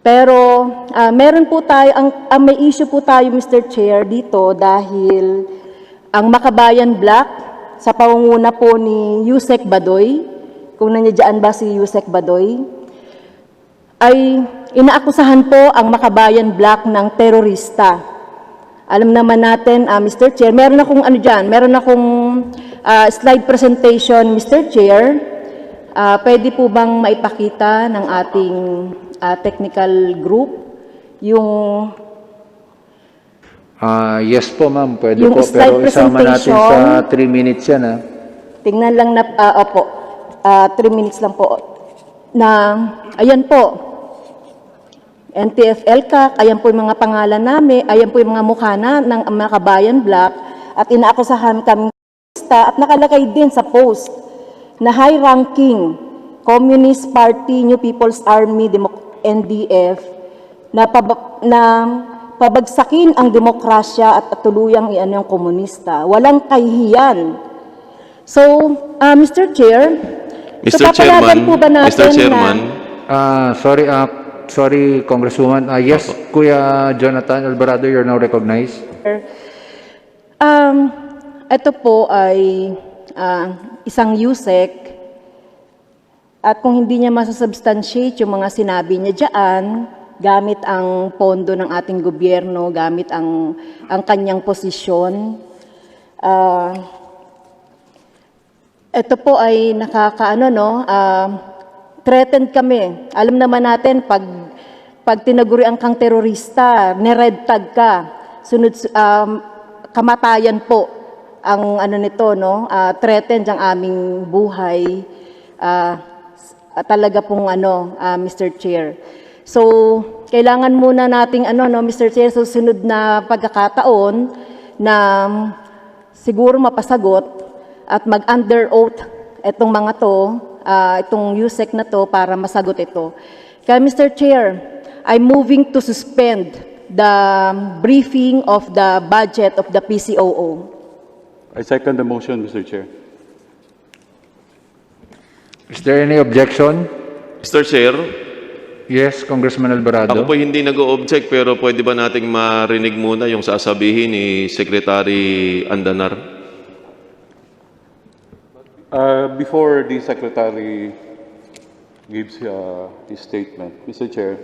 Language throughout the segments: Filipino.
Pero meron po tayo, ang may issue po tayo, Mr. Chair, dito dahil ang Makabayan Bloc sa pangunguna po ni Yusek Badoy, kung nandiyan ba si Yusek Badoy, ay inaakusahan po ang Makabayan Bloc ng terorista. Alam naman natin, Mr. Chair, meron akong meron akong slide presentation, Mr. Chair. Pwede po bang maipakita ng ating technical group yung yes po, ma'am. Pwede yung po, pero isama natin sa 3 minutes yan, ha? Tingnan lang na, opo, 3 minutes lang po. Na, ayan po, NTF-ELCAC, ayan po yung mga pangalan namin, ayan po yung mga mukha ng Makabayan Bloc, at inaakusahan kami at nakalagay din sa post na high-ranking Communist Party, New People's Army, NDF, na pabagsakin ang demokrasya at tuluyang iano yung komunista. Walang kahihiyan. So, Mr. Chair, Mr. Chairman, po ba natin Mr. Chairman, Sorry, Congresswoman. Yes, Kuya Jonathan Alvarado, you're now recognized. Ito po ay isang USEC at kung hindi niya masasubstantiate yung mga sinabi niya diyan, gamit ang pondo ng ating gobyerno, gamit ang kanyang posisyon, ito po ay threatened kami. Alam naman natin, pag tinagurian kang terorista, nired tag ka, sunod, kamatayan po ang nito, no? Threatened ang aming buhay, talaga pong Mr. Chair. So, kailangan muna nating Mr. Chair, sa sunod na pagkakataon na siguro mapasagot at mag-under oath itong mga to, itong USEC na to para masagot ito. Kaya Mr. Chair, I'm moving to suspend the briefing of the budget of the PCOO. I second the motion, Mr. Chair. Is there any objection? Mr. Chair, Yes, Congressman Alvarado. ako po hindi nag-o-object pero pwede ba nating marinig muna yung sasabihin ni Secretary Andanar? Before the Secretary gives his statement, Mr. Chair,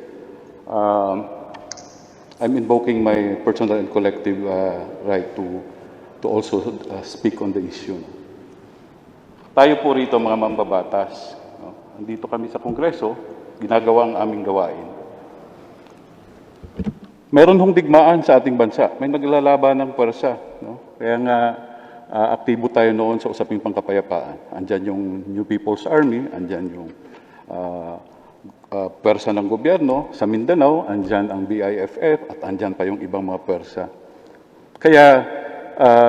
I'm invoking my personal and collective right to also speak on the issue. Tayo po rito mga mambabatas, no? Andito kami sa Kongreso, ginagawa ang aming gawain. Meron hong digmaan sa ating bansa. May naglalaban ng pwersa, no? Kaya nga, aktibo tayo noon sa usaping pangkapayapaan. Andyan yung New People's Army, andyan yung pwersa ng gobyerno. Sa Mindanao, andyan ang BIFF, at andyan pa yung ibang mga pwersa. Kaya,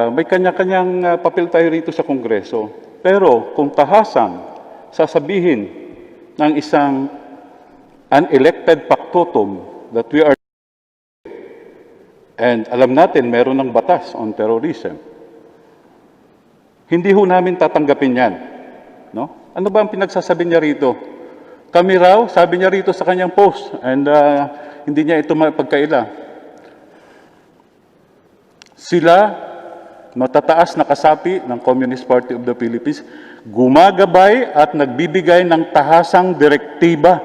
may kanya-kanyang papel tayo rito sa Kongreso. Pero kung tahasang sasabihin ng isang unelected factotum that we are, and alam natin meron ng batas on terrorism, hindi ho namin tatanggapin yan. No? Ano ba ang pinagsasabi niya rito? Kami raw, sabi niya rito sa kanyang post, and hindi niya ito mapagkaila. Sila, matataas na kasapi ng Communist Party of the Philippines, gumagabay at nagbibigay ng tahasang direktiba.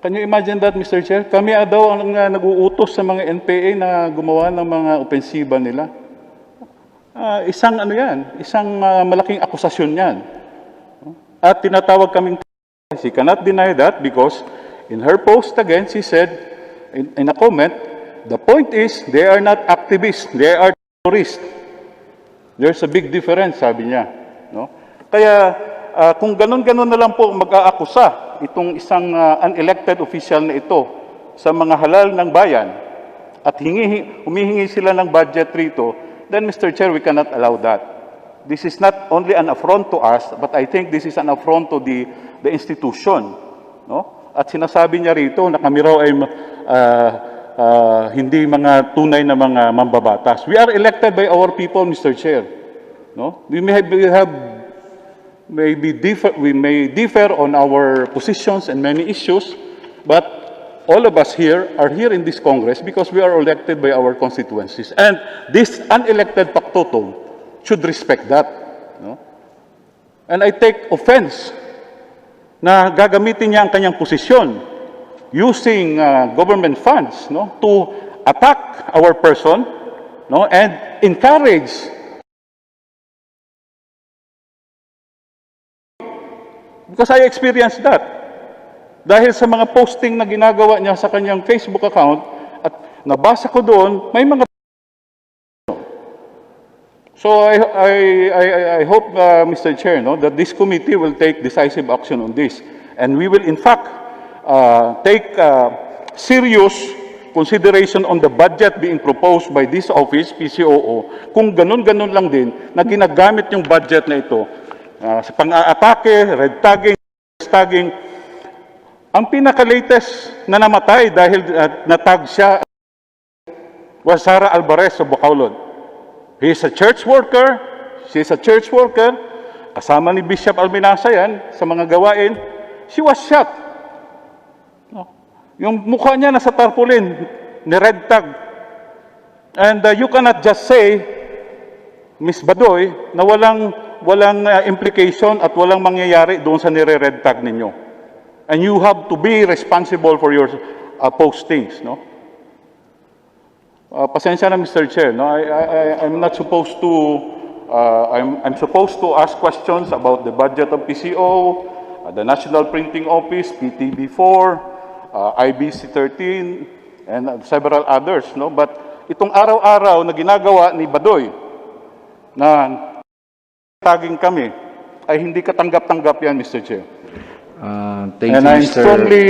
Can you imagine that, Mr. Chair? Kami daw ang nag-uutos sa mga NPA na gumawa ng mga opensiba nila. Isang malaking akusasyon yan. At tinatawag kaming, she cannot deny that because in her post again, she said, in a comment, the point is, they are not activists, they are terrorists. There's a big difference, sabi niya. No? Kaya, kung ganun-ganun na lang po mag-aakusa itong isang unelected official na ito sa mga halal ng bayan at humihingi sila ng budget rito, then Mr. Chair, we cannot allow that. This is not only an affront to us, but I think this is an affront to the institution. No? At sinasabi niya rito na kami raw ay hindi mga tunay na mga mambabatas. We are elected by our people, Mr. Chair. No? We may differ on our positions and many issues, but all of us here are here in this Congress because we are elected by our constituencies. And this unelected factotum should respect that. No? And I take offense na gagamitin niya ang kanyang posisyon using government funds, no, to attack our person, no, and encourage because I experienced that. Dahil sa mga posting na ginagawa niya sa kanyang Facebook account at nabasa ko doon, may mga So I hope, Mr. Chair, no, that this committee will take decisive action on this. And we will, in fact, take serious consideration on the budget being proposed by this office, PCOO, kung ganun-ganun lang din na ginagamit yung budget na ito sa pang-aatake, red tagging. Ang pinaka-latest na namatay dahil natag siya was Sara Alvarez of Bacolod. He is a church worker, she is a church worker, kasama ni Bishop Almenasa yan sa mga gawain. She was shot. No? Yung mukha niya nasa tarpaulin, ni red tag. And you cannot just say, Miss Badoy, na walang implication at walang mangyayari doon sa nire-red tag ninyo. And you have to be responsible for your postings, no? Pasensya na, Mr. Chair, no? I'm not supposed to I'm supposed to ask questions about the budget of PCO, the National Printing Office, PTB4, IBC 13, and several others, no? But itong araw-araw na ginagawa ni Badoy na tagging kami ay hindi katanggap-tanggap yan, Mr. Chair. Thank And you, I'm Mr. strongly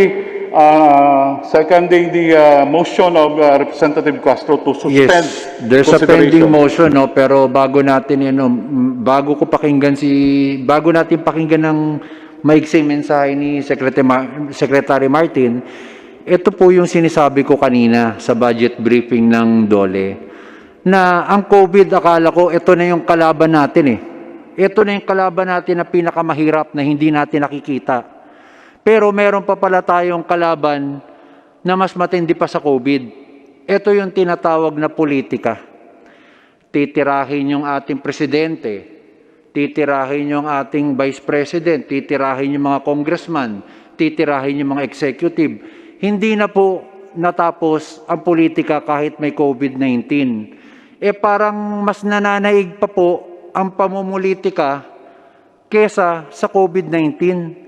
seconding the motion of Representative Castro to suspend Yes, there's a pending motion, no, pero bago natin bago natin pakinggan ng maiksing mensahe ni Secretary Martin, ito po yung sinasabi ko kanina sa budget briefing ng DOLE na ang COVID, akala ko ito na yung kalaban natin eh. Ito na yung kalaban natin na pinakamahirap na hindi natin nakikita. Pero meron pa pala tayong kalaban na mas matindi pa sa COVID. Ito yung tinatawag na politika. Titirahin yung ating presidente, titirahin yung ating vice president, titirahin yung mga congressman, titirahin yung mga executive. Hindi na po natapos ang politika kahit may COVID-19. Parang mas nananaig pa po ang pamumulitika kesa sa COVID-19.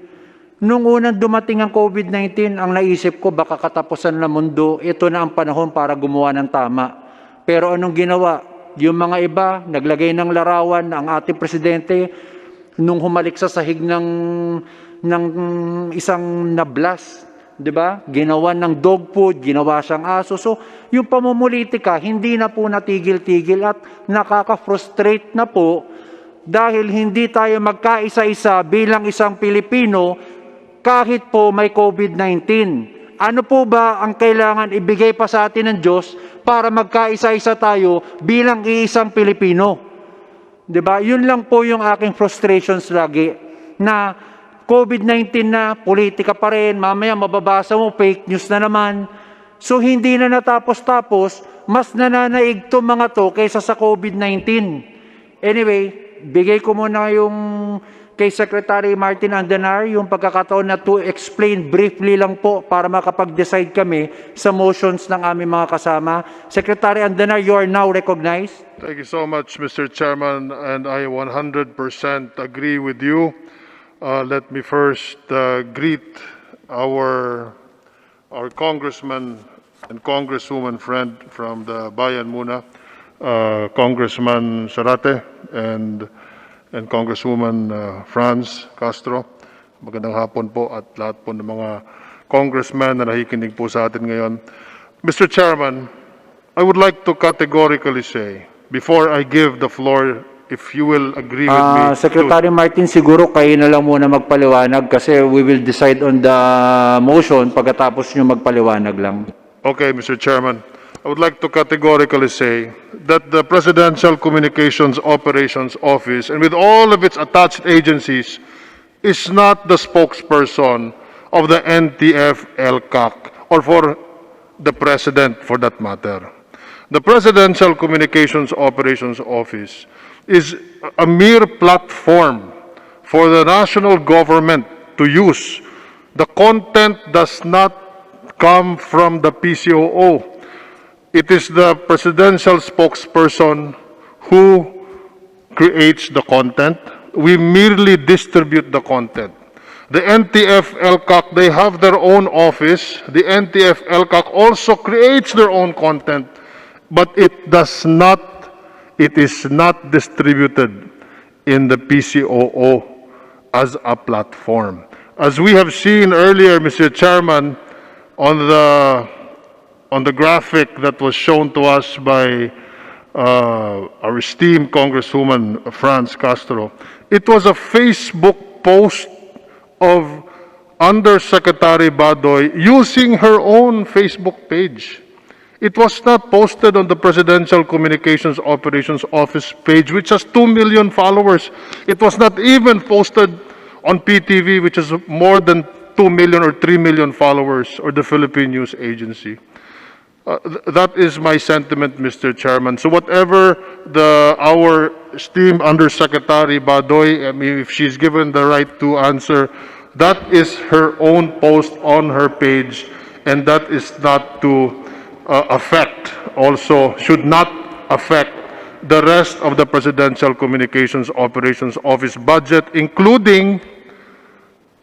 Nung unang dumating ang COVID-19, ang naisip ko baka katapusan ng mundo, ito na ang panahon para gumawa ng tama. Pero anong ginawa? Yung mga iba, naglagay ng larawan ang ating presidente nung humalik sa sahig ng isang nablas. Diba? Ginawa ng dog food, ginawa siyang aso. So, yung pamumulitika, hindi na po natigil-tigil at nakaka-frustrate na po dahil hindi tayo magkaisa-isa bilang isang Pilipino kahit po may COVID-19. Ano po ba ang kailangan ibigay pa sa atin ng Diyos para magkaisa-isa tayo bilang iisang Pilipino? Diba? Yun lang po yung aking frustrations lagi na COVID-19 na, politika pa rin, mamaya mababasa mo, fake news na naman. So hindi na natapos-tapos, mas nananaig to mga to kaysa sa COVID-19. Anyway, bigay ko muna yung kay Secretary Martin Andanar, yung pagkakataon na to explain briefly lang po para makapag-decide kami sa motions ng aming mga kasama. Secretary Andanar, you are now recognized. Thank you so much, Mr. Chairman, and I 100% agree with you. Let me first greet our congressman and congresswoman friend from the Bayan Muna, Congressman Zarate and Congresswoman Franz Castro. Magandang hapon po at lahat po ng mga congressmen na nakikinig po sa atin ngayon. Mr. Chairman, I would like to categorically say, before I give the floor, if you will agree with me. Secretary Martin, siguro kayo na lang muna magpaliwanag kasi we will decide on the motion pagkatapos nyo magpaliwanag lang. Okay, Mr. Chairman. I would like to categorically say that the Presidential Communications Operations Office, and with all of its attached agencies, is not the spokesperson of the NTF-ELCAC or for the President for that matter. The Presidential Communications Operations Office is a mere platform for the national government to use. The content does not come from the PCOO. It is the presidential spokesperson who creates the content. We merely distribute the content. The NTF LCAC, they have their own office. The NTF LCAC also creates their own content, but it is not distributed in the PCOO as a platform. As we have seen earlier, Mr. Chairman, on the graphic that was shown to us by our esteemed Congresswoman Franz Castro, it was a Facebook post of Undersecretary Badoy using her own Facebook page. It was not posted on the Presidential Communications Operations Office page, which has 2 million followers. It was not even posted on PTV, which has more than 2 million or 3 million followers, or the Philippine News Agency. That is my sentiment, Mr. Chairman. So whatever our esteemed Undersecretary Badoy, I mean, if she's given the right to answer, that is her own post on her page, and that is not to should not affect the rest of the Presidential Communications Operations Office budget, including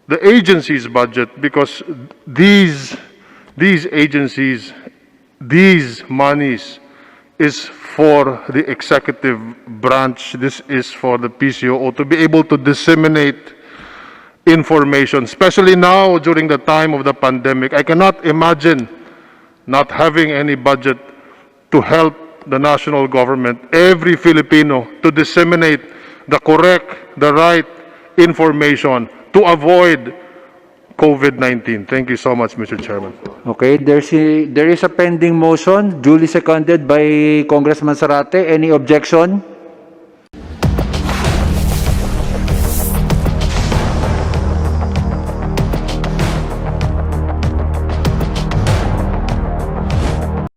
the agency's budget, because these agencies, these monies is for the executive branch. This is for the PCOO to be able to disseminate information, especially now during the time of the pandemic. I cannot imagine not having any budget to help the national government, every Filipino, to disseminate the correct, the right information to avoid COVID-19. Thank you so much, Mr. Chairman. Okay, there is a pending motion duly seconded by Congressman Zarate. Any objection?